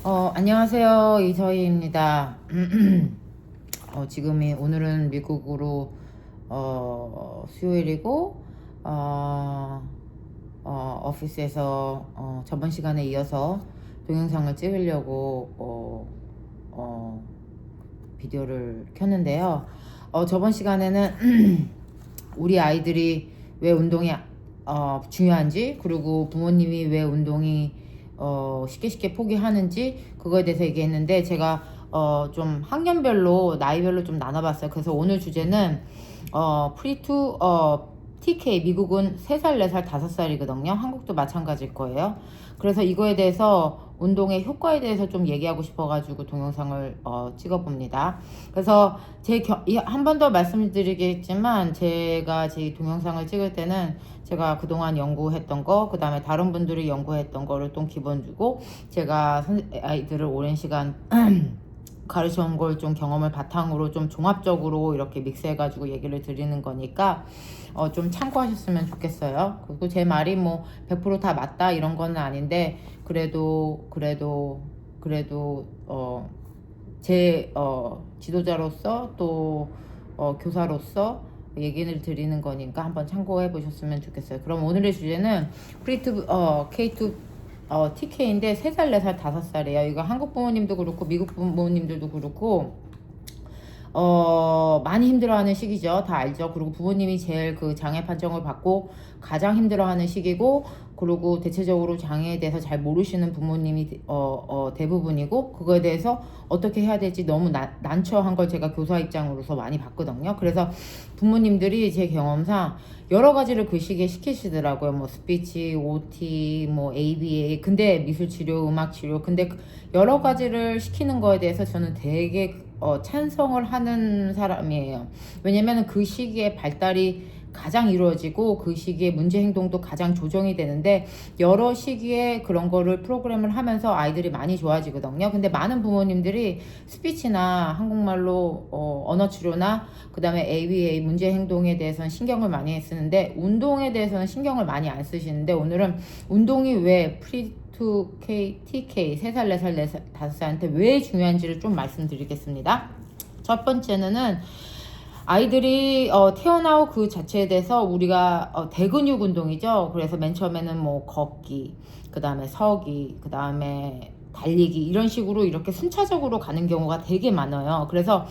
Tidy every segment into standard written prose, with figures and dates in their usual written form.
안녕하세요. 이서희입니다. 오늘은 미국으로, 수요일이고, 오피스에서, 저번 시간에 이어서 동영상을 찍으려고, 비디오를 켰는데요. 저번 시간에는 우리 아이들이 왜 운동이, 중요한지, 그리고 부모님이 왜 운동이 쉽게 포기하는지 그거에 대해서 얘기했는데 제가 좀 학년별로 나이별로 좀 나눠봤어요. 그래서 오늘 주제는 프리투 TK 미국은 3살, 4살, 5살이거든요. 한국도 마찬가지일 거예요. 그래서 이거에 대해서 운동의 효과에 대해서 좀 얘기하고 싶어가지고 동영상을 찍어봅니다. 그래서 한 번 더 말씀드리겠지만 제가 제 동영상을 찍을 때는 제가 그동안 연구했던 거, 그 다음에 다른 분들이 연구했던 거를 좀 기본 두고 제가 아이들을 오랜 시간 가르쳐온 걸 좀 경험을 바탕으로 좀 종합적으로 이렇게 믹스해가지고 얘기를 드리는 거니까 좀 참고하셨으면 좋겠어요. 그리고 제 말이 뭐 100%다 맞다 이런 건 아닌데 그래도 제 지도자로서 또 교사로서 얘기를 드리는 거니까 한번 참고해 보셨으면 좋겠어요. 그럼 오늘의 주제는 프리투 K2 TK인데 3살, 4살, 5살이에요. 이거 한국 부모님도 그렇고 미국 부모님들도 그렇고 많이 힘들어하는 시기죠. 다 알죠. 그리고 부모님이 제일 그 장애 판정을 받고 가장 힘들어하는 시기고, 그리고 대체적으로 장애에 대해서 잘 모르시는 부모님이 대부분이고, 그거에 대해서 어떻게 해야 될지 너무 난처한 걸 제가 교사 입장으로서 많이 봤거든요. 그래서 부모님들이 제 경험상 여러 가지를 그 시기에 시키시더라고요. 뭐 스피치, OT, 뭐 ABA, 근데 미술 치료, 음악 치료, 근데 여러 가지를 시키는 거에 대해서 저는 되게 찬성을 하는 사람이에요. 왜냐면 그 시기에 발달이 가장 이루어지고 그 시기에 문제 행동도 가장 조정이 되는데 여러 시기에 그런 거를 프로그램을 하면서 아이들이 많이 좋아지거든요. 근데 많은 부모님들이 스피치나 한국말로 언어 치료나 그 다음에 ABA 문제 행동에 대해서는 신경을 많이 쓰는데 운동에 대해서는 신경을 많이 안 쓰시는데 오늘은 운동이 왜 TK 3살, 4살, 5살한테 왜 중요한지를 좀 말씀드리겠습니다. 첫 번째는 아이들이 태어나고 그 자체에 대해서 우리가 대근육 운동이죠. 그래서 맨 처음에는 뭐 걷기, 그 다음에 서기, 그 다음에 달리기 이런 식으로 이렇게 순차적으로 가는 경우가 되게 많아요. 그래서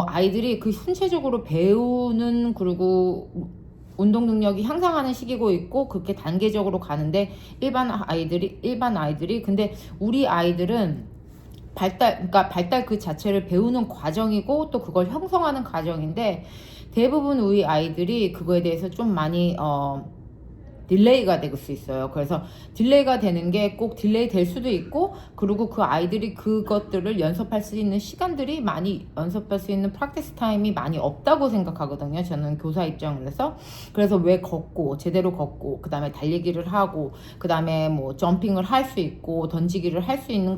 아이들이 그 순차적으로 배우는 그리고 운동 능력이 향상하는 시기고 있고 그렇게 단계적으로 가는데 일반 아이들이 근데 우리 아이들은 그러니까 발달 그 자체를 배우는 과정이고 또 그걸 형성하는 과정인데 대부분 우리 아이들이 그거에 대해서 좀 많이 딜레이가 될 수 있어요. 그래서 딜레이가 되는 게 꼭 딜레이 될 수도 있고, 그리고 그 아이들이 그것들을 연습할 수 있는 시간들이 많이, 연습할 수 있는 프랙티스 타임이 많이 없다고 생각하거든요. 저는 교사 입장으로서. 그래서 왜 제대로 걷고, 그 다음에 달리기를 하고, 그 다음에 뭐 점핑을 할 수 있고, 던지기를 할 수 있는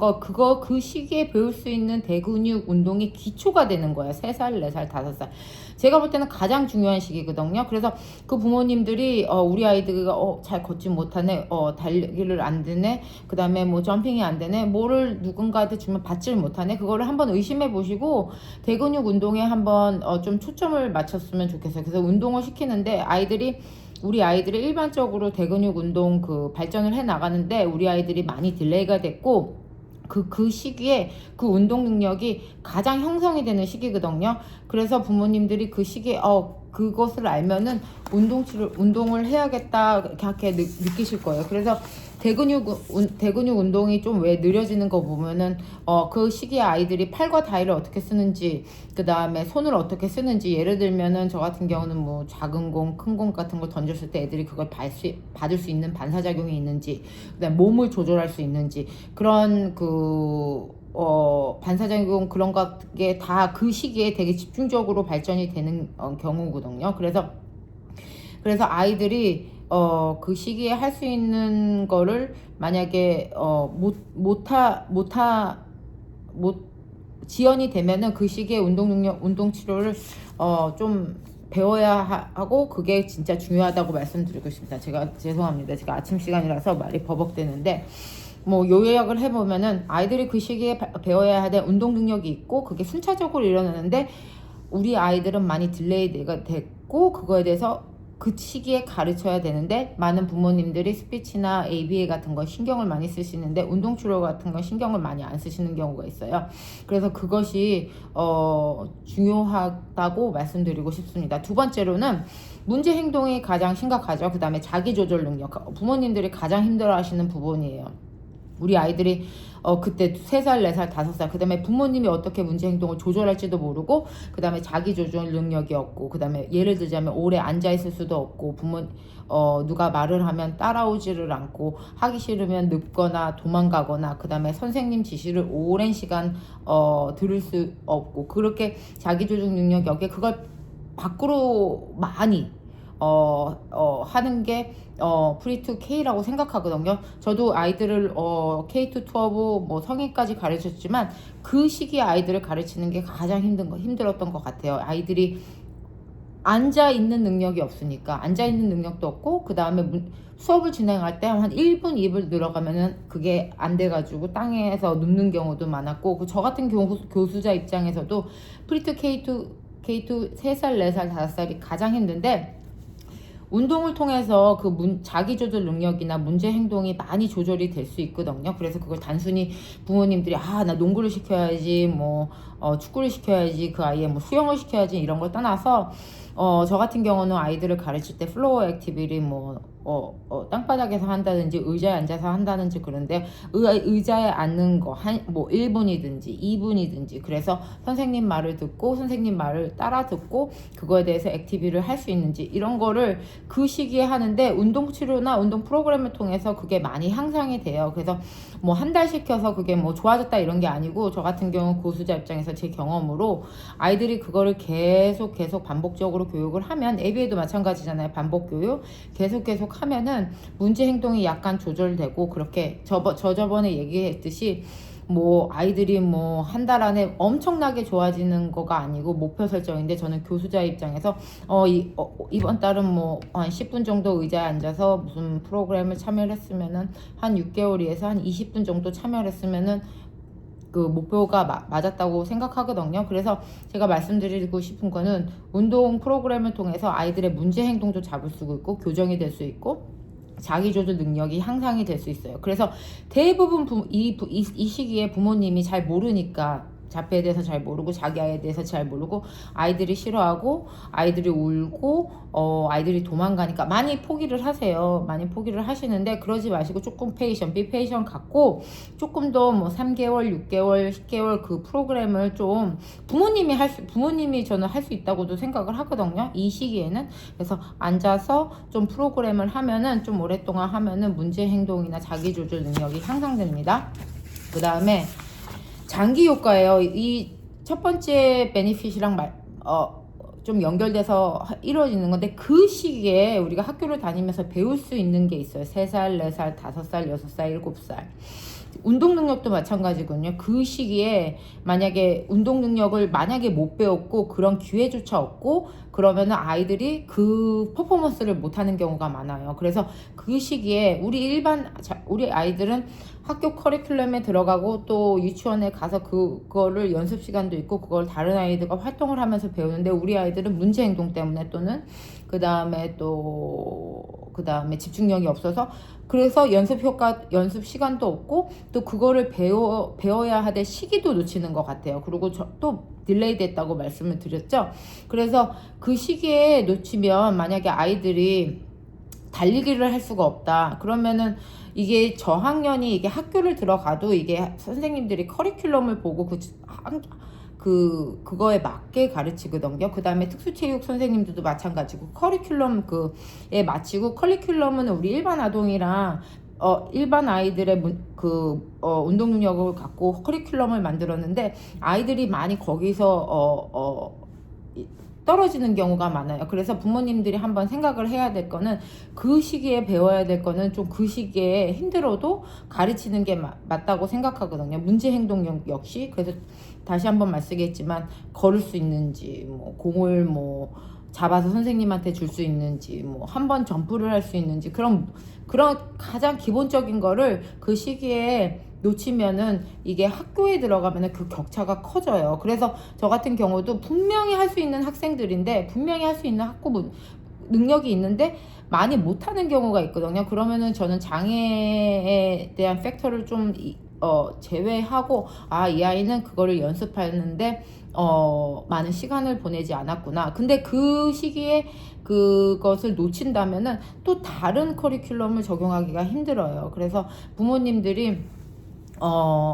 그 시기에 배울 수 있는 대근육 운동이 기초가 되는 거예요. 3살, 4살, 5살. 제가 볼 때는 가장 중요한 시기거든요. 그래서 그 부모님들이 우리 아이들가 잘 걷지 못하네, 달리기를 안 되네, 그 다음에 뭐 점핑이 안 되네, 뭐를 누군가한테 주면 받지를 못하네, 그거를 한번 의심해 보시고 대근육 운동에 한번 좀 초점을 맞췄으면 좋겠어요. 그래서 운동을 시키는데 우리 아이들이 일반적으로 대근육 운동 그 발전을 해 나가는데 우리 아이들이 많이 딜레이가 됐고 그 시기에 그 운동 능력이 가장 형성이 되는 시기거든요. 그래서 부모님들이 그 시기에 그것을 알면은 운동을 해야겠다 이렇게 느끼실 거예요. 그래서 대근육 운동이 좀 왜 느려지는 거 보면은 그 시기에 아이들이 팔과 다리를 어떻게 쓰는지, 그 다음에 손을 어떻게 쓰는지, 예를 들면은 저 같은 경우는 뭐 작은 공, 큰 공 같은 걸 던졌을 때 애들이 그걸 받을 수 있는 반사작용이 있는지, 그다음에 몸을 조절할 수 있는지, 그런 반사작용 그런 게 다 그 시기에 되게 집중적으로 발전이 되는 경우거든요. 그래서 아이들이 그 시기에 할 수 있는 거를 만약에 못 지연이 되면은 그 시기에 운동 치료를 좀 배워야 하고 그게 진짜 중요하다고 말씀드리고 싶습니다. 제가 죄송합니다. 제가 아침 시간이라서 말이 버벅대는데 뭐 요약을 해보면은 아이들이 그 시기에 배워야 될 운동 능력이 있고 그게 순차적으로 일어나는데 우리 아이들은 많이 딜레이가 됐고 그거에 대해서 그 시기에 가르쳐야 되는데 많은 부모님들이 스피치나 ABA 같은 거 신경을 많이 쓰시는데 운동 치료 같은 거 신경을 많이 안 쓰시는 경우가 있어요. 그래서 그것이 중요하다고 말씀드리고 싶습니다. 두 번째로는 문제 행동이 가장 심각하죠. 그 다음에 자기 조절 능력. 부모님들이 가장 힘들어하시는 부분이에요. 우리 아이들이 그때 3살, 4살, 5살 그 다음에 부모님이 어떻게 문제 행동을 조절할지도 모르고 그 다음에 자기 조절 능력이 없고 그 다음에 예를 들자면 오래 앉아있을 수도 없고 누가 말을 하면 따라오지를 않고 하기 싫으면 늙거나 도망가거나 그 다음에 선생님 지시를 오랜 시간 들을 수 없고 그렇게 자기 조절 능력이 없게 그걸 밖으로 많이 하는 게 프리2 K라고 생각하거든요. 저도 아이들을 K2 12 뭐 성인까지 가르쳤지만 그 시기에 아이들을 가르치는 게 가장 힘들었던 것 같아요. 아이들이 앉아 있는 능력이 없으니까 앉아 있는 능력도 없고 그 다음에 수업을 진행할 때 한 1분 2분 늘어가면은 그게 안 돼가지고 땅에서 눕는 경우도 많았고 저 같은 교수자 입장에서도 프리2 K2 3살, 4살, 5살이 가장 힘든데 운동을 통해서 자기 조절 능력이나 문제 행동이 많이 조절이 될 수 있거든요. 그래서 그걸 단순히 부모님들이 나 농구를 시켜야지 뭐 축구를 시켜야지 그 아이의 뭐 수영을 시켜야지 이런 걸 떠나서 저 같은 경우는 아이들을 가르칠 때 플로어 액티비티 땅바닥에서 한다든지 의자에 앉아서 한다든지 그런데 의자에 앉는 거 뭐 1분이든지 2분이든지 그래서 선생님 말을 듣고 선생님 말을 따라 듣고 그거에 대해서 액티비티를 할 수 있는지 이런 거를 그 시기에 하는데 운동 치료나 운동 프로그램을 통해서 그게 많이 향상이 돼요. 그래서 뭐 한 달 시켜서 그게 뭐 좋아졌다 이런 게 아니고 저 같은 경우 교수자 입장에서 제 경험으로 아이들이 그거를 계속 반복적으로 교육을 하면 ABA도 마찬가지잖아요. 반복 교육 계속 하면은 문제 행동이 약간 조절되고 그렇게 저번에 얘기했듯이 뭐 아이들이 뭐 한 달 안에 엄청나게 좋아지는 거가 아니고 목표 설정인데 저는 교수자 입장에서 이번 달은 뭐 한 10분 정도 의자에 앉아서 무슨 프로그램을 참여를 했으면은 한 6개월에서 한 20분 정도 참여를 했으면은 그 목표가 맞았다고 생각하거든요. 그래서 제가 말씀드리고 싶은 거는 운동 프로그램을 통해서 아이들의 문제 행동도 잡을 수 있고 교정이 될 수 있고 자기 조절 능력이 향상이 될 수 있어요. 그래서 대부분 이 시기에 부모님이 잘 모르니까 자폐에 대해서 잘 모르고 자기 아이에 대해서 잘 모르고 아이들이 싫어하고 아이들이 울고 아이들이 도망가니까 많이 포기를 하세요. 많이 포기를 하시는데 그러지 마시고 조금 비 페이션 갖고 조금 더 뭐 3개월, 6개월, 10개월 그 프로그램을 좀 부모님이 저는 할 수 있다고도 생각을 하거든요. 이 시기에는. 그래서 앉아서 좀 프로그램을 하면은 좀 오랫동안 하면은 문제 행동이나 자기 조절 능력이 향상됩니다. 그 다음에 장기 효과예요. 이 첫 번째 베니핏이랑 좀 연결돼서 이루어지는 건데 그 시기에 우리가 학교를 다니면서 배울 수 있는 게 있어요. 3살, 4살, 5살, 6살, 7살. 운동 능력도 마찬가지거든요. 그 시기에 만약에 운동 능력을 못 배웠고 그런 기회조차 없고 그러면은 아이들이 그 퍼포먼스를 못하는 경우가 많아요. 그래서 그 시기에 우리 아이들은 학교 커리큘럼에 들어가고 또 유치원에 가서 그거를 연습 시간도 있고 그걸 다른 아이들과 활동을 하면서 배우는데 우리 아이들은 문제 행동 때문에 또는 그 다음에 집중력이 없어서 그래서 연습 시간도 없고 또 그거를 배워야 할 시기도 놓치는 것 같아요. 그리고 또 딜레이 됐다고 말씀을 드렸죠. 그래서 그 시기에 놓치면 만약에 아이들이 달리기를 할 수가 없다. 그러면은 이게 저학년이 이게 학교를 들어가도 이게 선생님들이 커리큘럼을 보고 그거에 맞게 가르치거든요. 그 다음에 특수체육 선생님들도 마찬가지고 커리큘럼에 맞추고 커리큘럼은 우리 일반 아동이랑 일반 아이들의 운동 능력을 갖고 커리큘럼을 만들었는데 아이들이 많이 거기서 떨어지는 경우가 많아요. 그래서 부모님들이 한번 생각을 해야 될 거는 그 시기에 배워야 될 거는 좀 그 시기에 힘들어도 가르치는 게 맞다고 생각하거든요. 문제 행동 역시. 그래서 다시 한번 말씀드리겠지만 걸을 수 있는지 공을 잡아서 선생님한테 줄 수 있는지, 뭐 한 번 점프를 할 수 있는지, 그런 가장 기본적인 거를 그 시기에 놓치면은 이게 학교에 들어가면은 그 격차가 커져요. 그래서 저 같은 경우도 분명히 할 수 있는 학생들인데, 분명히 할 수 있는 능력이 있는데 많이 못하는 경우가 있거든요. 그러면은 저는 장애에 대한 팩터를 좀 제외하고, 이 아이는 그거를 연습하는데 많은 시간을 보내지 않았구나. 근데 그 시기에 그것을 놓친다면은 또 다른 커리큘럼을 적용하기가 힘들어요. 그래서 부모님들이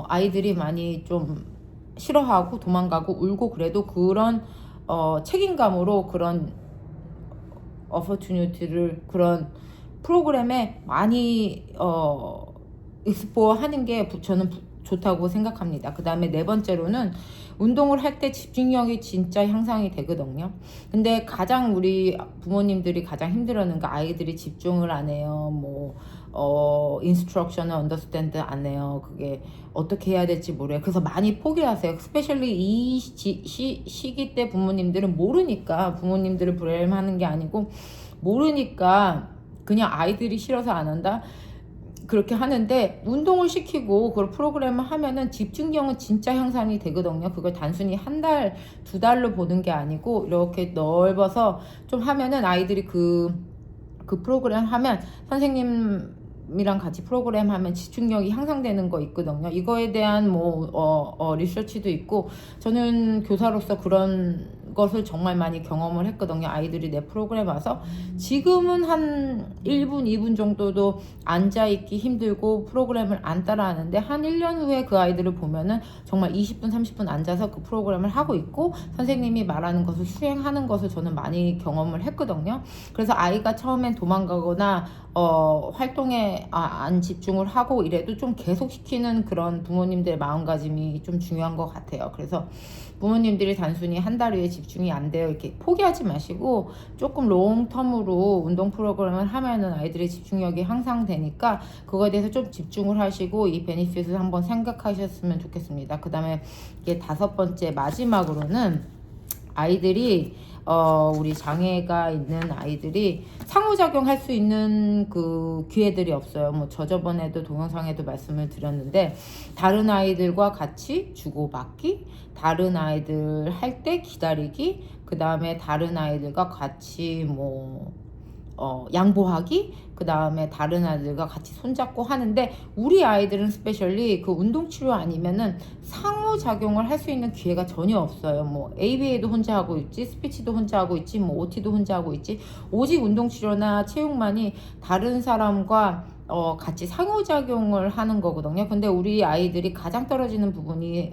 아이들이 많이 좀 싫어하고 도망가고 울고, 그래도 그런 책임감으로 그런 어퍼튜니티를, 그런 프로그램에 많이 익스포 하는 게 저는 좋다고 생각합니다. 그 다음에 네 번째로는 운동을 할 때 집중력이 진짜 향상이 되거든요. 근데 가장 우리 부모님들이 가장 힘들어하는 거, 아이들이 집중을 안 해요. 뭐 인스트럭션을 언더스탠드 안 해요. 그게 어떻게 해야 될지 모르요. 그래서 많이 포기하세요. 스페셜리 이 시기 때 부모님들은 모르니까, 부모님들을 브레임하는 게 아니고 모르니까 그냥 아이들이 싫어서 안 한다, 그렇게 하는데, 운동을 시키고 그걸 프로그램을 하면은 집중력은 진짜 향상이 되거든요. 그걸 단순히 한 달, 두 달로 보는 게 아니고 이렇게 넓어서 좀 하면은 아이들이 그 프로그램 하면, 선생님이랑 같이 프로그램 하면 집중력이 향상되는 거 있거든요. 이거에 대한 리서치도 있고, 저는 교사로서 그런 것을 정말 많이 경험을 했거든요. 아이들이 내 프로그램 와서 지금은 한 1분, 2분 정도도 앉아있기 힘들고 프로그램을 안 따라하는데, 한 1년 후에 그 아이들을 보면은 정말 20분, 30분 앉아서 그 프로그램을 하고 있고 선생님이 말하는 것을 수행하는 것을 저는 많이 경험을 했거든요. 그래서 아이가 처음엔 도망가거나 활동에 안 집중을 하고 이래도 좀 계속시키는 그런 부모님들의 마음가짐이 좀 중요한 것 같아요. 그래서 부모님들이 단순히 한 달 후에 집중이 안 돼요 이렇게 포기하지 마시고, 조금 롱텀으로 운동 프로그램을 하면은 아이들의 집중력이 향상되니까 그거에 대해서 좀 집중을 하시고 이 베니핏을 한번 생각하셨으면 좋겠습니다. 그 다음에 이게 다섯 번째, 마지막으로는 아이들이 우리 장애가 있는 아이들이 상호작용할 수 있는 그 기회들이 없어요. 뭐 저번에도 동영상에도 말씀을 드렸는데, 다른 아이들과 같이 주고받기, 다른 아이들 할 때 기다리기, 그 다음에 다른 아이들과 같이 양보하기, 그 다음에 다른 아이들과 같이 손잡고 하는데, 우리 아이들은 스페셜리 그 운동치료 아니면은 상호작용을 할 수 있는 기회가 전혀 없어요. 뭐 ABA도 혼자 하고 있지, 스피치도 혼자 하고 있지, 뭐 OT도 혼자 하고 있지, 오직 운동치료나 체육만이 다른 사람과 같이 상호작용을 하는 거거든요. 근데 우리 아이들이 가장 떨어지는 부분이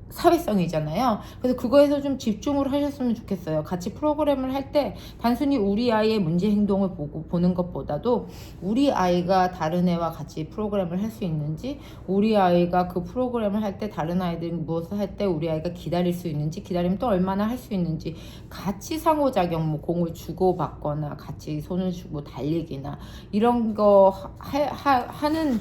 사회성이잖아요. 그래서 그거에서 좀 집중을 하셨으면 좋겠어요. 같이 프로그램을 할 때 단순히 우리 아이의 문제 행동을 보는 것보다도 우리 아이가 다른 애와 같이 프로그램을 할 수 있는지, 우리 아이가 그 프로그램을 할 때 다른 아이들이 무엇을 할 때 우리 아이가 기다릴 수 있는지, 기다리면 또 얼마나 할 수 있는지, 같이 상호작용, 뭐 공을 주고 받거나 같이 손을 주고 달리기나 이런 거 하는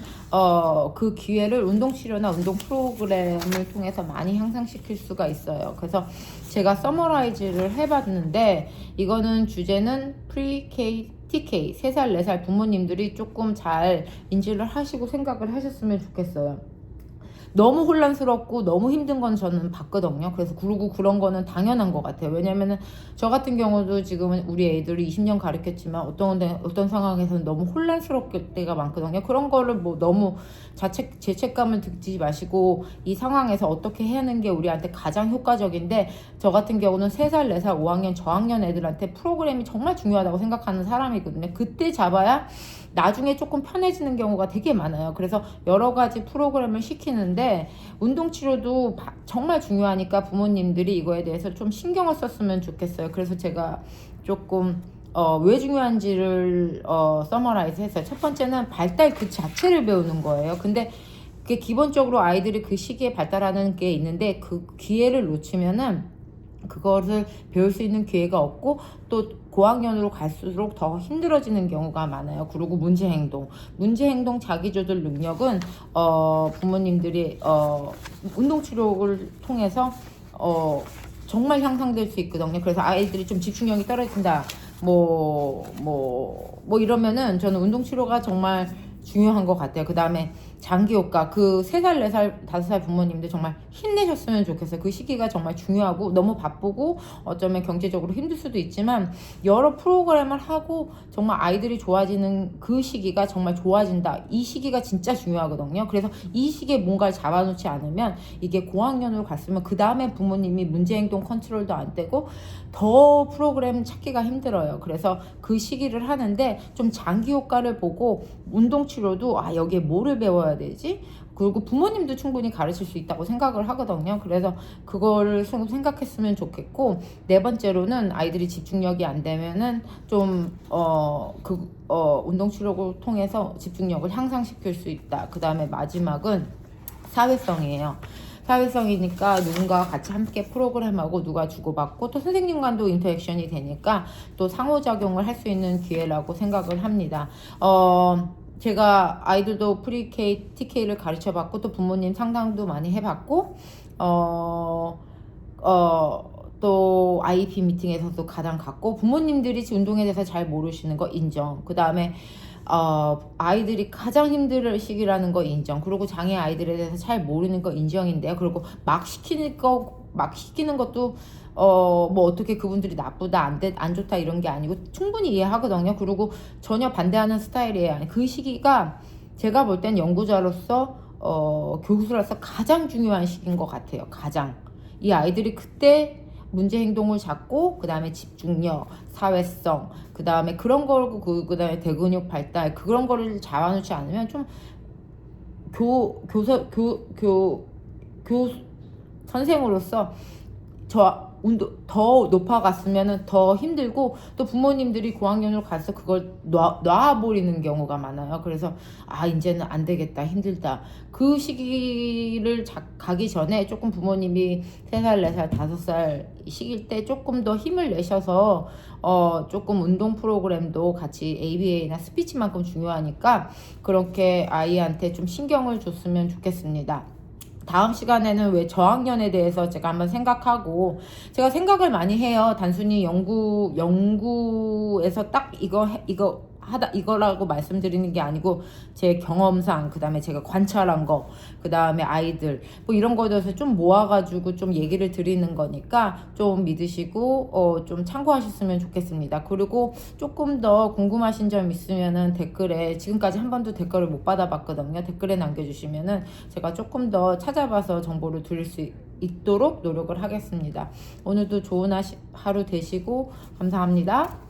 그 기회를 운동치료나 운동 프로그램을 통해서 많이 향상시킬 수가 있어요. 그래서 제가 서머라이즈를 해봤는데, 이거는 주제는 프리-K, TK, 3살, 4살 부모님들이 조금 잘 인지를 하시고 생각을 하셨으면 좋겠어요. 너무 혼란스럽고 너무 힘든 건 저는 봤거든요. 그래서 그리고 그런 거는 당연한 것 같아요. 왜냐면은 저 같은 경우도 지금은 우리 애들이 20년 가르쳤지만 어떤 상황에서는 너무 혼란스럽게 때가 많거든요. 그런 거를 너무 죄책감을 듣지 마시고 이 상황에서 어떻게 해야 하는 게 우리한테 가장 효과적인데, 저 같은 경우는 3살, 4살, 5학년, 저학년 애들한테 프로그램이 정말 중요하다고 생각하는 사람이거든요. 그때 잡아야 나중에 조금 편해지는 경우가 되게 많아요. 그래서 여러 가지 프로그램을 시키는데, 운동치료도 정말 중요하니까 부모님들이 이거에 대해서 좀 신경을 썼으면 좋겠어요. 그래서 제가 조금 왜 중요한지를 서머라이즈 했어요. 첫 번째는 발달 그 자체를 배우는 거예요. 근데 그게 기본적으로 아이들이 그 시기에 발달하는 게 있는데, 그 기회를 놓치면은 그것을 배울 수 있는 기회가 없고, 또 고학년으로 갈수록 더 힘들어지는 경우가 많아요. 그리고 문제행동 자기조절 능력은 부모님들이 운동치료를 통해서 정말 향상될 수 있거든요. 그래서 아이들이 좀 집중력이 떨어진다. 뭐 이러면은 저는 운동치료가 정말 중요한 것 같아요. 그 다음에 장기효과, 그 3살, 4살, 5살 부모님들 정말 힘내셨으면 좋겠어요. 그 시기가 정말 중요하고 너무 바쁘고 어쩌면 경제적으로 힘들 수도 있지만 여러 프로그램을 하고 정말 아이들이 좋아지는 그 시기가 정말 좋아진다. 이 시기가 진짜 중요하거든요. 그래서 이 시기에 뭔가를 잡아놓지 않으면 이게 고학년으로 갔으면 그 다음에 부모님이 문제행동 컨트롤도 안 되고 더 프로그램 찾기가 힘들어요. 그래서 그 시기를 하는데 좀 장기 효과를 보고 운동치료도 여기에 뭐를 배워야 되지? 그리고 부모님도 충분히 가르칠 수 있다고 생각을 하거든요. 그래서 그거를 생각했으면 좋겠고, 4번째로는 아이들이 집중력이 안 되면은 운동치료를 통해서 집중력을 향상시킬 수 있다. 그 다음에 마지막은 사회성이에요. 사회성이니까 누군가와 같이 함께 프로그램하고 누가 주고받고 또 선생님과도 인터액션이 되니까 또 상호작용을 할 수 있는 기회라고 생각을 합니다. 제가 아이들도 프리K, TK를 가르쳐봤고 또 부모님 상담도 많이 해봤고 또 IEP 미팅에서도 가장 갔고 부모님들이 운동에 대해서 잘 모르시는 거 인정. 그 다음에 아이들이 가장 힘들 시기라는 거 인정. 그리고 장애 아이들에 대해서 잘 모르는 거 인정인데요. 그리고 막 시키는 것도 뭐 어떻게 그분들이 나쁘다 안 좋다 이런 게 아니고 충분히 이해하거든요. 그리고 전혀 반대하는 스타일이에요. 그 시기가 제가 볼 땐 연구자로서 교수로서 가장 중요한 시기인 것 같아요. 가장 이 아이들이 그때 문제 행동을 잡고 그 다음에 집중력, 사회성, 그 다음에 그런 걸 그 다음에 대근육 발달 그런 거를 잡아놓지 않으면 좀 선생으로서 더 높아갔으면 더 힘들고 또 부모님들이 고학년으로 가서 그걸 놔버리는 경우가 많아요. 그래서 이제는 안 되겠다 힘들다 그 시기를 가기 전에 조금 부모님이 3살, 4살, 5살 시기일 때 조금 더 힘을 내셔서 조금 운동 프로그램도 같이 ABA나 스피치만큼 중요하니까 그렇게 아이한테 좀 신경을 줬으면 좋겠습니다. 다음 시간에는 왜 저학년에 대해서 제가 한번 생각하고 제가 생각을 많이 해요. 단순히 연구에서 딱 이거라고 말씀드리는 게 아니고 제 경험상 그 다음에 제가 관찰한 거 그 다음에 아이들 뭐 이런 거에 대해서 좀 모아가지고 좀 얘기를 드리는 거니까 좀 믿으시고 좀 참고하셨으면 좋겠습니다. 그리고 조금 더 궁금하신 점 있으면은 댓글에 지금까지 한 번도 댓글을 못 받아봤거든요. 댓글에 남겨주시면은 제가 조금 더 찾아봐서 정보를 드릴 수 있도록 노력을 하겠습니다. 오늘도 좋은 하루 되시고 감사합니다.